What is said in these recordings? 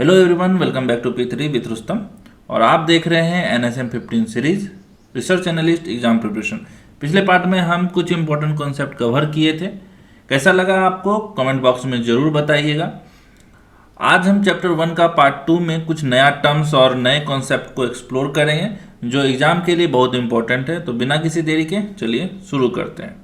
Hello everyone, welcome back to P3 with Rustam. और आप देख रहे हैं NSM 15 series research analyst exam preparation. पिछले पार्ट में हम कुछ इंपॉर्टेंट कॉन्सेप्ट कवर किए थे। कैसा लगा आपको कमेंट बॉक्स में ज़रूर बताइएगा। आज हम चैप्टर 1 का पार्ट 2 में कुछ नया टर्म्स और नए कॉन्सेप्ट को एक्सप्लोर करेंगे जो एग्जाम के लिए बहुत इंपॉर्टेंट है। तो बिना किसी देरी के चलिए शुरू करते हैं।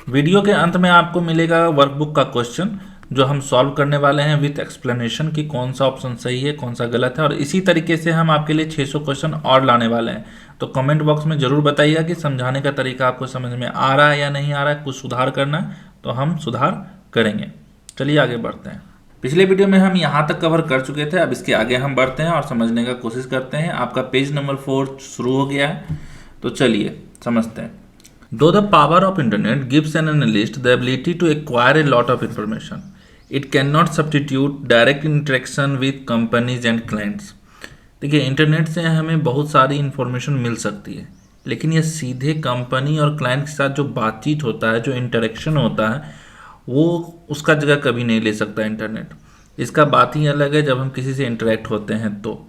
वीडियो के अंत में आपको मिलेगा वर्कबुक का क्वेश्चन जो हम सॉल्व करने वाले हैं विथ एक्सप्लेनेशन कि कौन सा ऑप्शन सही है कौन सा गलत है। और इसी तरीके से हम आपके लिए 600 क्वेश्चन और लाने वाले हैं। तो कमेंट बॉक्स में ज़रूर बताइएगा कि समझाने का तरीका आपको समझ में आ रहा है या नहीं आ रहा है, कुछ सुधार करना है तो हम सुधार करेंगे। चलिए आगे बढ़ते हैं। पिछले वीडियो में हम यहाँ तक कवर कर चुके थे, अब इसके आगे हम बढ़ते हैं और समझने का कोशिश करते हैं। आपका पेज नंबर 4 शुरू हो गया है, तो चलिए समझते हैं। Though the power of internet gives an analyst the ability to acquire a lot of information, it cannot substitute direct interaction with companies and clients. देखिए, इंटरनेट से हमें बहुत सारी इन्फॉर्मेशन मिल सकती है, लेकिन ये सीधे कंपनी और क्लाइंट के साथ जो बातचीत होता है, जो इंटरेक्शन होता है, वो उसका जगह कभी नहीं ले सकता इंटरनेट। इसका बात ही अलग है जब हम किसी से इंटरेक्ट होते हैं तो।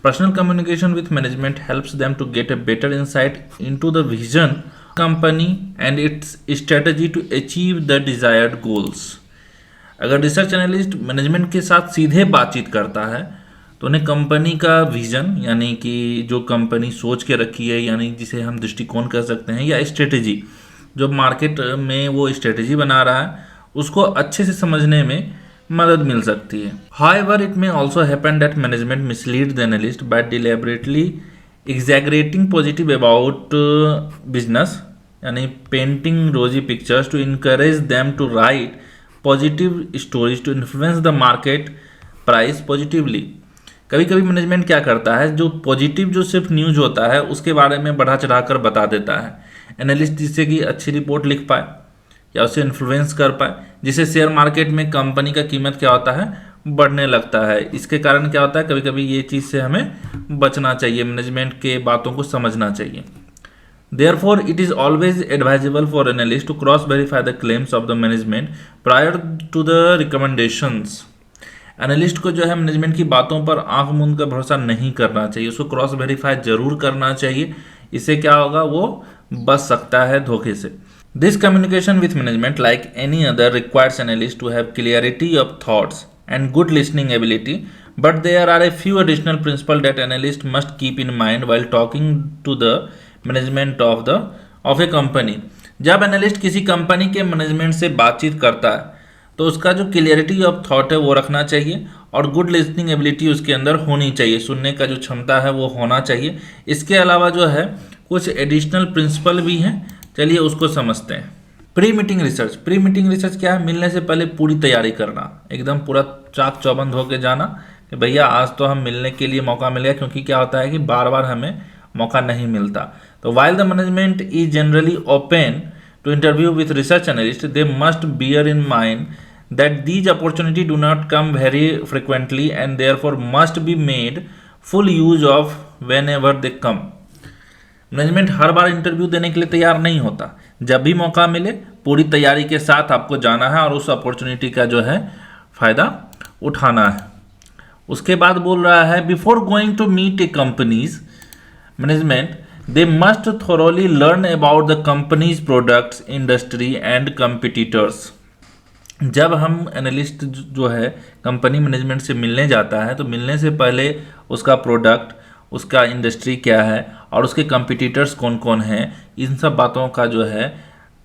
Personal communication with management helps them to get a better insight into the vision company and its strategy to achieve the desired goals. अगर रिसर्च एनालिस्ट मैनेजमेंट के साथ सीधे बातचीत करता है तो उन्हें कंपनी का विजन, यानी कि जो कंपनी सोच के रखी है, यानी जिसे हम दृष्टिकोण कह सकते हैं, या स्ट्रेटेजी जो मार्केट में वो स्ट्रेटेजी बना रहा है, उसको अच्छे से समझने में मदद मिल सकती है। However, it may also happen that management mislead the analyst by deliberately exaggerating positive about business, यानी painting rosy pictures to encourage them to write positive stories to influence the market price positively. कभी कभी management क्या करता है, जो positive जो सिर्फ news होता है उसके बारे में बढ़ा चढ़ाकर बता देता है एनालिस्ट, जिससे कि अच्छी रिपोर्ट लिख पाए या उसे इन्फ्लुएंस कर पाए, जिससे शेयर मार्केट में कंपनी का कीमत क्या होता है, बढ़ने लगता है। इसके कारण क्या होता है, कभी कभी ये चीज़ से हमें बचना चाहिए, मैनेजमेंट के बातों को समझना चाहिए। Therefore, it is always advisable for analysts to cross-verify the claims of the management prior to the recommendations. Analyst को जो है मैनेजमेंट की बातों पर आंख मूंद कर भरोसा नहीं करना चाहिए, उसको क्रॉस वेरीफाई जरूर करना चाहिए। इससे क्या होगा, वो बच सकता है धोखे से। This communication with management, like any other, requires analysts to have clarity of thoughts and good listening ability, but there are a few additional principles that analysts must keep in mind while talking to the management of a company. जब analyst किसी company के management से बातचीत करता है तो उसका जो क्लियरिटी ऑफ थॉट है वो रखना चाहिए और गुड लिसनिंग एबिलिटी उसके अंदर होनी चाहिए, सुनने का जो क्षमता है वो होना चाहिए। इसके अलावा जो है कुछ एडिशनल प्रिंसिपल भी हैं, चलिए उसको समझते हैं। Pre meeting research. Pre meeting research क्या है, मिलने से पहले पूरी तैयारी करना, एकदम पूरा चाक चौबंद होकर जाना कि भैया आज तो हम मिलने के लिए मौका मिल गया, क्योंकि क्या होता है कि बार बार हमें मौका नहीं मिलता। तो while the management is generally open to interview with research analyst, they must bear in mind that these opportunity do not come very frequently and therefore must be made full use of whenever they come. Management her bar interview देने के लिए तैयार नहीं होता, जब भी मौका मिले पूरी तैयारी के साथ आपको जाना है और उस अपॉर्चुनिटी का जो है फायदा उठाना है। उसके बाद बोल रहा है, before going to meet a company's management they must thoroughly learn about the company's products, industry and competitors. जब हम एनालिस्ट जो है कंपनी मैनेजमेंट से मिलने जाता है तो मिलने से पहले उसका प्रोडक्ट, उसका इंडस्ट्री क्या है और उसके कंपिटिटर्स कौन कौन हैं, इन सब बातों का जो है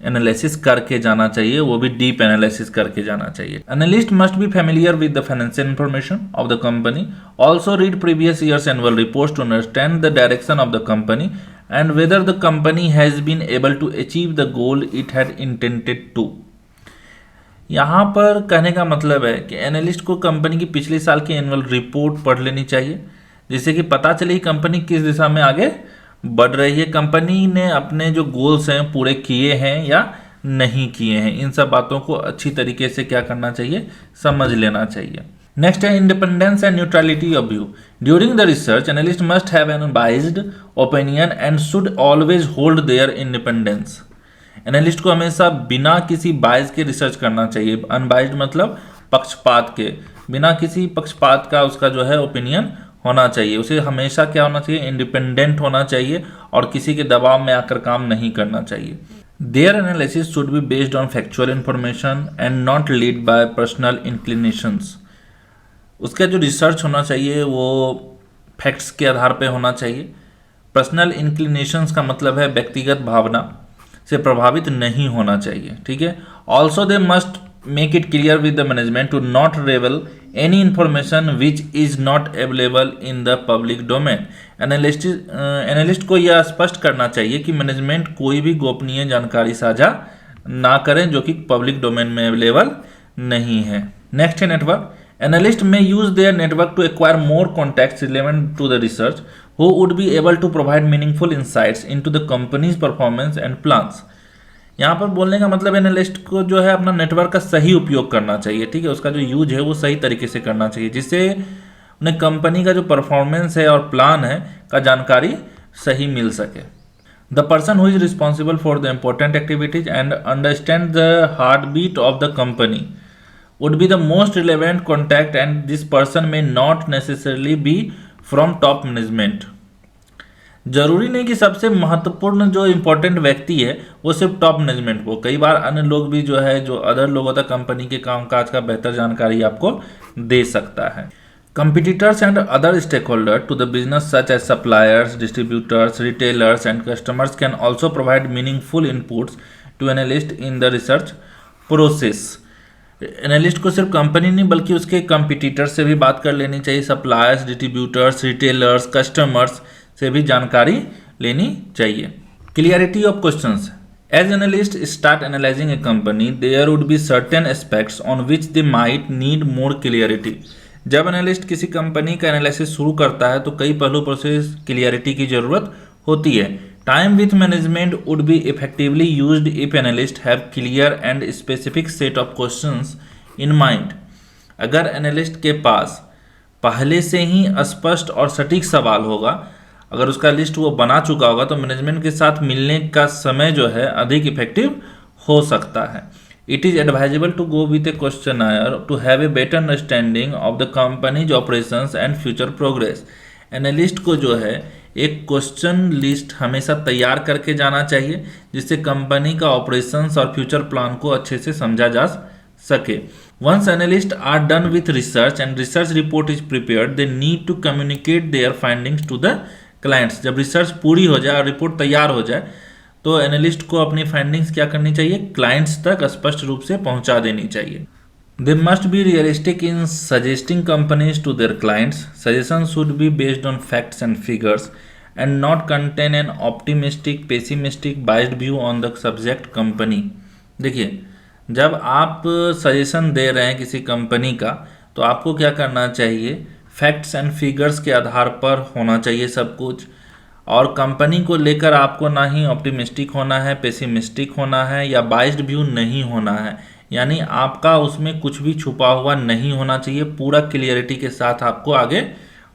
एनालिसिस करके जाना चाहिए, वो भी डीप एनालिसिस करके जाना चाहिए। Analyst must be familiar with the financial information of the company, also read previous year's annual reports to understand the direction of the company and whether the company has been able to achieve the goal it had intended to. यहाँ पर कहने का मतलब है कि analyst को company की पिछले साल की एनुअल रिपोर्ट पढ़ लेनी चाहिए, जिससे कि पता चले कंपनी किस दिशा में आगे बढ़ रही है, कंपनी ने अपने जो गोल्स हैं पूरे किए हैं या नहीं किए हैं। इन सब बातों को अच्छी तरीके से क्या करना चाहिए, समझ लेना चाहिए। नेक्स्ट है independence and neutrality of view. During the research analyst must have an unbiased opinion and should always hold their independence. Analyst को हमेशा बिना किसी बायस के रिसर्च करना चाहिए। अनबाइज्ड मतलब पक्षपात के, बिना किसी पक्षपात का उसका जो है ओपिनियन होना चाहिए। उसे हमेशा क्या होना चाहिए, इंडिपेंडेंट होना चाहिए और किसी के दबाव में आकर काम नहीं करना चाहिए। Their analysis should be based on factual information and not lead by personal inclinations. उसका जो रिसर्च होना चाहिए वो फैक्ट्स के आधार पे होना चाहिए। पर्सनल इंक्लिनेशंस का मतलब है व्यक्तिगत भावना से प्रभावित नहीं होना चाहिए, ठीक है। Also they must make it clear with the management to not reveal any information which is not available in the public domain. Analyst को यह स्पष्ट करना चाहिए कि मैनेजमेंट कोई भी गोपनीय जानकारी साझा ना करें जो कि पब्लिक डोमेन में अवेलेबल नहीं है। नेक्स्ट है network. Analysts may use their network to acquire more contacts relevant to the research, who would be able to provide meaningful insights into the company's performance and plans. यहाँ पर बोलने का मतलब analyst को जो है अपना नेटवर्क का सही उपयोग करना चाहिए, ठीक है। उसका जो यूज है वो सही तरीके से करना चाहिए, जिससे उन्हें कंपनी का जो परफॉर्मेंस है और प्लान है का जानकारी सही मिल सके। The person who is responsible for the important activities and understand the heart beat of the company would be the most relevant contact, and this person may not necessarily be from top management. जरूरी नहीं कि सबसे महत्वपूर्ण जो important व्यक्ति है वो सिर्फ टॉप मैनेजमेंट हो। कई बार अन्य लोग भी जो है, जो अदर लोग होता है, कंपनी के कामकाज का बेहतर जानकारी आपको दे सकता है। Competitors and other stakeholders to the business such as suppliers, distributors, retailers and customers can also provide meaningful inputs to analysts in the research process. Analyst को सिर्फ कंपनी नहीं बल्कि उसके कंपिटिटर से भी बात कर लेनी चाहिए, सप्लायर्स, डिस्ट्रीब्यूटर्स, रिटेलर्स, कस्टमर्स से भी जानकारी लेनी चाहिए। Clarity of questions. As analyst start analysing a company there would be certain aspects on which they might need more clarity. जब एनालिस्ट किसी कंपनी का एनालिसिस शुरू करता है तो कई पहलू पर से क्लियरिटी की जरूरत होती है। Time with management would be effectively used if analysts have clear and specific set of questions in mind. अगर एनालिस्ट के पास पहले से ही स्पष्ट और सटीक सवाल होगा, अगर उसका लिस्ट वो बना चुका होगा, तो मैनेजमेंट के साथ मिलने का समय जो है अधिक इफेक्टिव हो सकता है। It is advisable to go with a questionnaire to have a better understanding of the company's operations and future progress. Analyst को जो है एक क्वेश्चन लिस्ट हमेशा तैयार करके जाना चाहिए, जिससे कंपनी का ऑपरेशंस और फ्यूचर प्लान को अच्छे से समझा जा सके। Once analyst are done with research and research report is prepared, they need to communicate their findings to the clients. जब रिसर्च पूरी हो जाए और रिपोर्ट तैयार हो जाए तो एनालिस्ट को अपनी फाइंडिंग्स क्या करनी चाहिए, क्लाइंट्स तक स्पष्ट रूप से पहुंचा देनी चाहिए। They must be realistic in suggesting companies to their clients. Suggestions should be based on facts and figures and not contain an optimistic, pessimistic, biased view on the subject company. देखिए, जब आप सजेशन दे रहे हैं किसी company का तो आपको क्या करना चाहिए, फैक्ट्स एंड फिगर्स के आधार पर होना चाहिए सब कुछ, और कंपनी को लेकर आपको ना ही ऑप्टिमिस्टिक होना है, पेसिमिस्टिक होना है या बाइस्ड व्यू नहीं होना है। यानी आपका उसमें कुछ भी छुपा हुआ नहीं होना चाहिए, पूरा क्लियरिटी के साथ आपको आगे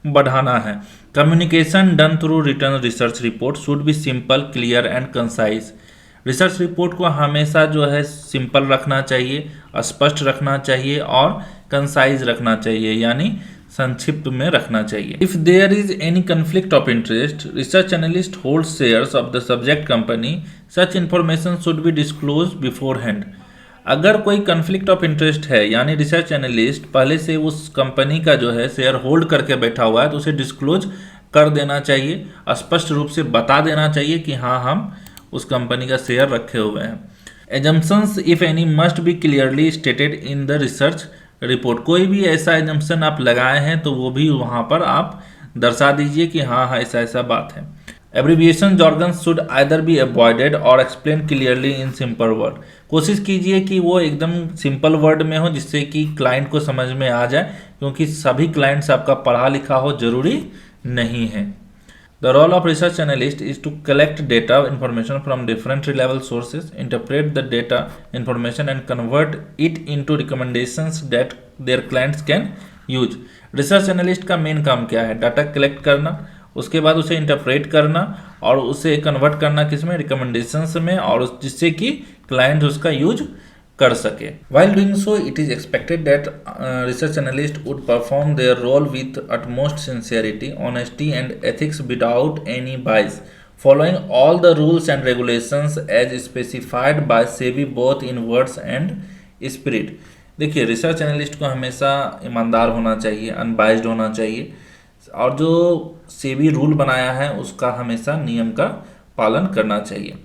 बढ़ाना है। Communication done through return research report should be simple, clear and concise. Research report को हमेशा जो है सिंपल रखना चाहिए, स्पष्ट रखना चाहिए और कंसाइज रखना चाहिए, यानी संक्षिप्त में रखना चाहिए। If there is any conflict of interest, research analyst hold shares of the subject company, such information should be disclose beforehand. अगर कोई कंफ्लिक्ट ऑफ इंटरेस्ट है, यानी रिसर्च एनालिस्ट पहले से उस कंपनी का जो है शेयर होल्ड करके बैठा हुआ है, तो उसे डिस्क्लोज कर देना चाहिए, स्पष्ट रूप से बता देना चाहिए कि हाँ हम उस कंपनी का शेयर रखे हुए हैं। Assumptions if any must be clearly stated in the research report. कोई भी ऐसा एजम्पशन आप लगाए हैं तो वो भी वहाँ पर आप दर्शा दीजिए कि हाँ ऐसा ऐसा बात है। Abbreviation jargons should either be avoided और explain clearly in simple word. कोशिश कीजिए कि वो एकदम सिंपल वर्ड में हो, जिससे कि क्लाइंट को समझ में आ जाए, क्योंकि सभी क्लाइंट्स आपका पढ़ा लिखा हो जरूरी नहीं है। The role of research analyst is to collect data information from different reliable sources, interpret the data information and convert it into recommendations that their clients can use. Research analyst का main काम क्या है, data collect करना, उसके बाद उसे interpret करना और उसे कन्वर्ट करना किसमें, रिकमेंडेशंस में, और जिससे कि क्लाइंट उसका यूज कर सके। While doing so, it is expected that research analysts would perform their role with utmost sincerity, honesty, and ethics without any bias, following all the rules and regulations as specified by SEBI both in words and spirit। देखिए, research analyst को हमेशा ईमानदार होना चाहिए, unbiased होना चाहिए, और जो सेबी रूल बनाया है उसका हमेशा नियम का पालन करना चाहिए।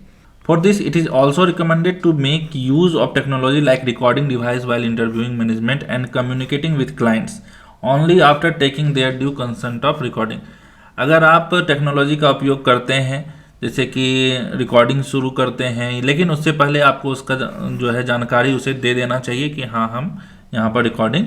For this, it is also recommended to make use of technology like recording device while interviewing management and communicating with clients only after taking their due consent of recording। अगर आप टेक्नोलॉजी का उपयोग करते हैं, जैसे कि रिकॉर्डिंग शुरू करते हैं, लेकिन उससे पहले आपको उसका जो है जानकारी उसे दे देना चाहिए कि हाँ, हम यहाँ पर रिकॉर्डिंग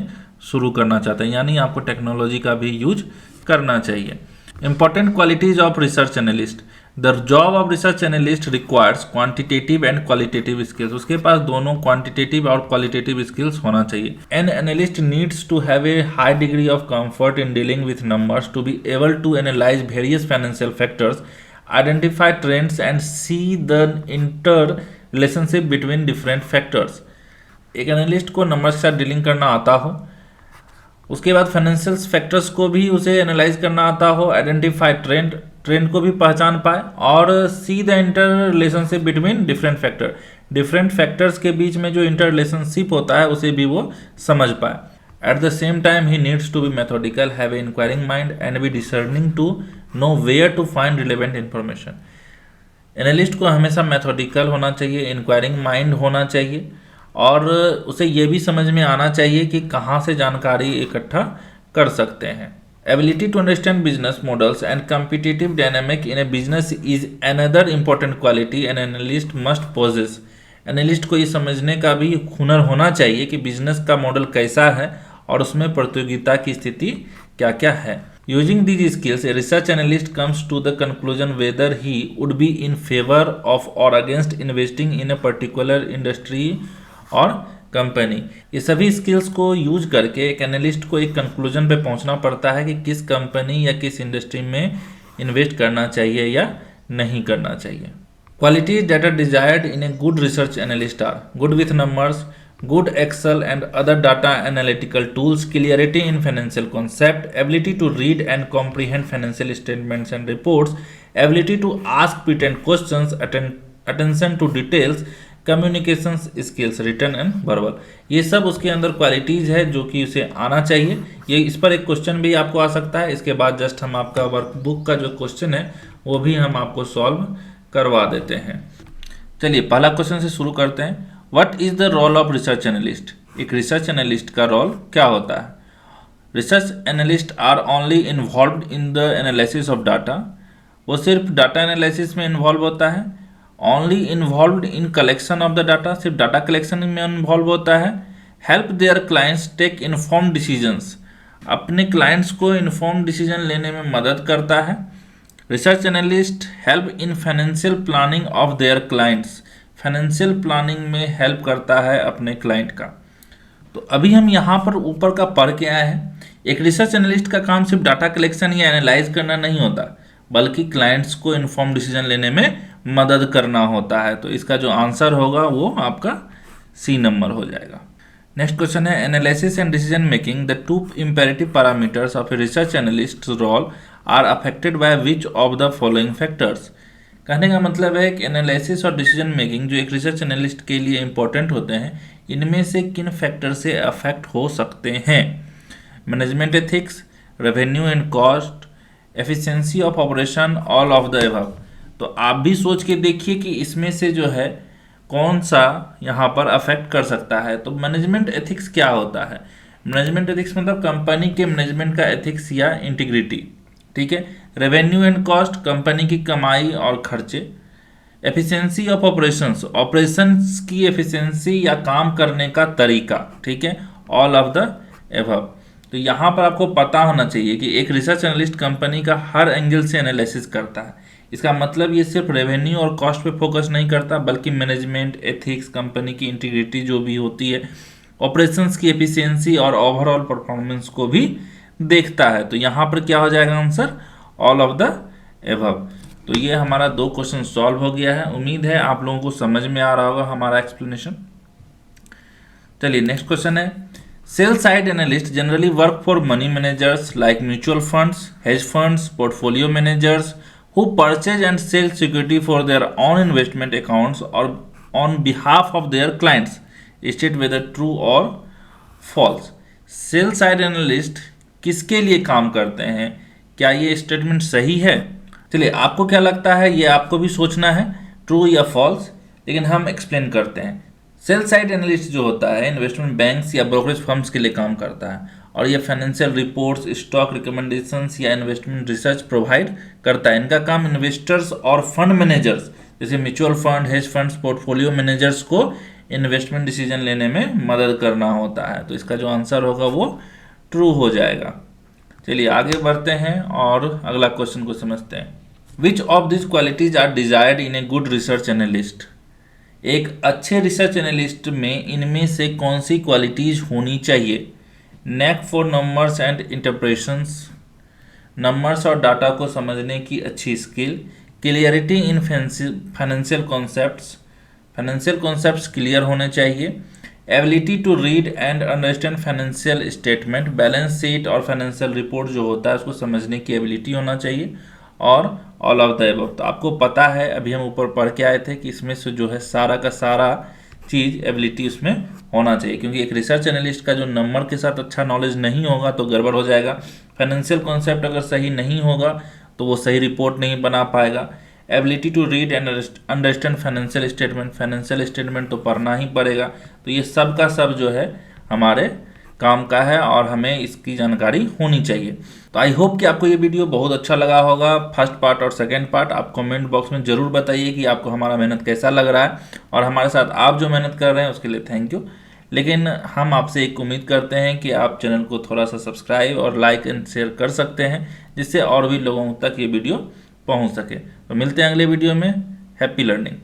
शुरू करना चाहते हैं, यानी आपको टेक्नोलॉजी का भी यूज करना चाहिए। Important qualities of research analyst। The job of research analyst requires quantitative and qualitative skills। उसके पास दोनों quantitative और qualitative skills होना चाहिए। An analyst needs to have a high degree of comfort in dealing with numbers to be able to analyze various financial factors, identify trends and see the interrelationship between different factors। एक analyst को numbers के साथ dealing करना आता हो, उसके बाद financial factors को भी उसे एनालाइज करना आता हो, आइडेंटिफाई ट्रेंड को भी पहचान पाए, और see the inter relationship between different factors के बीच में जो इंटर रिलेशनशिप होता है उसे भी वो समझ पाए। At the same time he needs to be methodical, have an inquiring mind and be discerning to know where to find relevant information. Analyst को हमेशा मेथोडिकल होना चाहिए, इंक्वायरिंग माइंड होना चाहिए, और उसे ये भी समझ में आना चाहिए कि कहाँ से जानकारी इकट्ठा कर सकते हैं। Ability to understand business models and competitive dynamic in a business is another important quality an analyst must possess. Analyst को ये समझने का भी हुनर होना चाहिए कि बिजनेस का मॉडल कैसा है और उसमें प्रतियोगिता की स्थिति क्या क्या है। Using these skills a research analyst comes to the conclusion whether he would be in favour of और against investing in a particular industry और कंपनी। ये सभी स्किल्स को यूज करके एक एनालिस्ट को एक कंक्लूजन पे पहुंचना पड़ता है कि किस कंपनी या किस इंडस्ट्री में इन्वेस्ट करना चाहिए या नहीं करना चाहिए। Qualities that are desired in a good research analyst are good with numbers, good Excel and other data analytical tools, clarity in financial concept, ability to read and comprehend financial statements and reports, ability to ask pertinent questions, attention to details, communication skills written and verbal. ये सब उसके अंदर qualities है जो कि उसे आना चाहिए। ये इस पर एक क्वेश्चन भी आपको आ सकता है, इसके बाद जस्ट हम आपका वर्कबुक का जो क्वेश्चन है वो भी हम आपको सॉल्व करवा देते हैं। चलिए पहला क्वेश्चन से शुरू करते हैं। What is the role of research analyst? एक रिसर्च एनालिस्ट का रोल क्या होता है? Research analyst are only involved in the analysis of data. वो सिर्फ डाटा एनालिसिस में इन्वॉल्व होता है। Only involved in collection of the data, सिर्फ डाटा कलेक्शन में इन्वॉल्व होता है। Help their clients take informed decisions, अपने क्लाइंट्स को इन्फॉर्म डिसीजन लेने में मदद करता है। Research analyst help in financial planning of their clients, financial planning में हेल्प करता है अपने क्लाइंट का। तो अभी हम यहाँ पर ऊपर का पढ़ के आए हैं। एक रिसर्च एनालिस्ट का काम सिर्फ डाटा कलेक्शन या एनालाइज करना नहीं होता, बल्कि क्लाइंट्स को इन्फॉर्म डिसीजन लेने में मदद करना होता है। तो इसका जो आंसर होगा वो आपका सी नंबर हो जाएगा। नेक्स्ट क्वेश्चन है, analysis and decision making the two imperative parameters of a research analyst role are affected by which of the following factors. कहने का मतलब है कि एनालिसिस और डिसीजन मेकिंग जो एक रिसर्च एनालिस्ट के लिए इंपॉर्टेंट होते हैं, इनमें से किन फैक्टर से अफेक्ट हो सकते हैं? Management ethics, revenue and cost, efficiency of operation, all of the above. तो आप भी सोच के देखिए कि इसमें से जो है कौन सा यहाँ पर अफेक्ट कर सकता है। तो मैनेजमेंट एथिक्स क्या होता है? मैनेजमेंट एथिक्स मतलब कंपनी के मैनेजमेंट का एथिक्स या इंटीग्रिटी, ठीक है। रेवेन्यू एंड कॉस्ट, कंपनी की कमाई और खर्चे। एफिशिएंसी ऑफ ऑपरेशंस, ऑपरेशंस की एफिशिएंसी या काम करने का तरीका, ठीक है। All of the above. तो यहाँ पर आपको पता होना चाहिए कि एक रिसर्च एनालिस्ट कंपनी का हर एंगल से एनालिसिस करता है। इसका मतलब ये सिर्फ रेवेन्यू और कॉस्ट पे फोकस नहीं करता, बल्कि मैनेजमेंट एथिक्स, कंपनी की इंटीग्रिटी जो भी होती है, ऑपरेशंस की एफिशिएंसी और ओवरऑल परफॉर्मेंस को भी देखता है। तो यहाँ पर क्या हो जाएगा answer? All of the above. तो ये हमारा 2 क्वेश्चन सॉल्व हो गया है। उम्मीद है आप लोगों को समझ में आ रहा होगा हमारा एक्सप्लेनेशन। चलिए नेक्स्ट क्वेश्चन है, sell side analyst generally work for money managers like mutual funds, hedge funds, portfolio managers who purchase and sell security for their own investment accounts or on behalf of their clients. State whether true or false. Sell side analyst किसके लिए काम करते हैं, क्या ये statement सही है? चलिए आपको क्या लगता है, ये आपको भी सोचना है ट्रू या फॉल्स, लेकिन हम एक्सप्लेन करते हैं। सेल साइड एनालिस्ट जो होता है इन्वेस्टमेंट बैंक्स या ब्रोकरेज फर्म्स के लिए काम करता है और ये फाइनेंशियल रिपोर्ट्स, स्टॉक रिकमेंडेशंस या इन्वेस्टमेंट रिसर्च प्रोवाइड करता है। इनका काम इन्वेस्टर्स और फंड मैनेजर्स जैसे mutual fund, hedge funds, portfolio managers को इन्वेस्टमेंट डिसीजन लेने में मदद करना होता है। तो इसका जो आंसर होगा वो ट्रू हो जाएगा। चलिए आगे बढ़ते हैं और अगला क्वेश्चन को समझते हैं। Which of this qualities are desired in a good research analyst? एक अच्छे रिसर्च एनालिस्ट में इनमें से कौन सी क्वालिटीज होनी चाहिए? Knack for numbers and interpretations, numbers और डाटा को समझने की अच्छी skill, clarity in financial concepts, financial concepts clear होने चाहिए, ability to read and understand financial statement, balance sheet और फाइनेंशियल रिपोर्ट जो होता है उसको समझने की एबिलिटी होना चाहिए, और ऑल ऑफ द अबव। तो आपको पता है, अभी हम ऊपर पढ़ के आए थे कि इसमें से जो है सारा का सारा चीज़ एबिलिटी उसमें होना चाहिए, क्योंकि एक रिसर्च एनालिस्ट का जो नंबर के साथ अच्छा नॉलेज नहीं होगा तो गड़बड़ हो जाएगा। फाइनेंशियल कॉन्सेप्ट अगर सही नहीं होगा तो वो सही रिपोर्ट नहीं बना पाएगा। Ability to read and understand financial statement तो पढ़ना ही पड़ेगा। तो ये सब का सब जो है हमारे काम का है और हमें इसकी जानकारी होनी चाहिए। तो आई होप कि आपको ये वीडियो बहुत अच्छा लगा होगा, फर्स्ट पार्ट और सेकंड पार्ट। आप कमेंट बॉक्स में ज़रूर बताइए कि आपको हमारा मेहनत कैसा लग रहा है, और हमारे साथ आप जो मेहनत कर रहे हैं उसके लिए थैंक यू। लेकिन हम आपसे एक उम्मीद करते हैं कि आप चैनल को थोड़ा सा सब्सक्राइब और लाइक एंड शेयर कर सकते हैं, जिससे और भी लोगों तक ये वीडियो पहुँच सके। तो मिलते हैं अगले वीडियो में। Happy learning.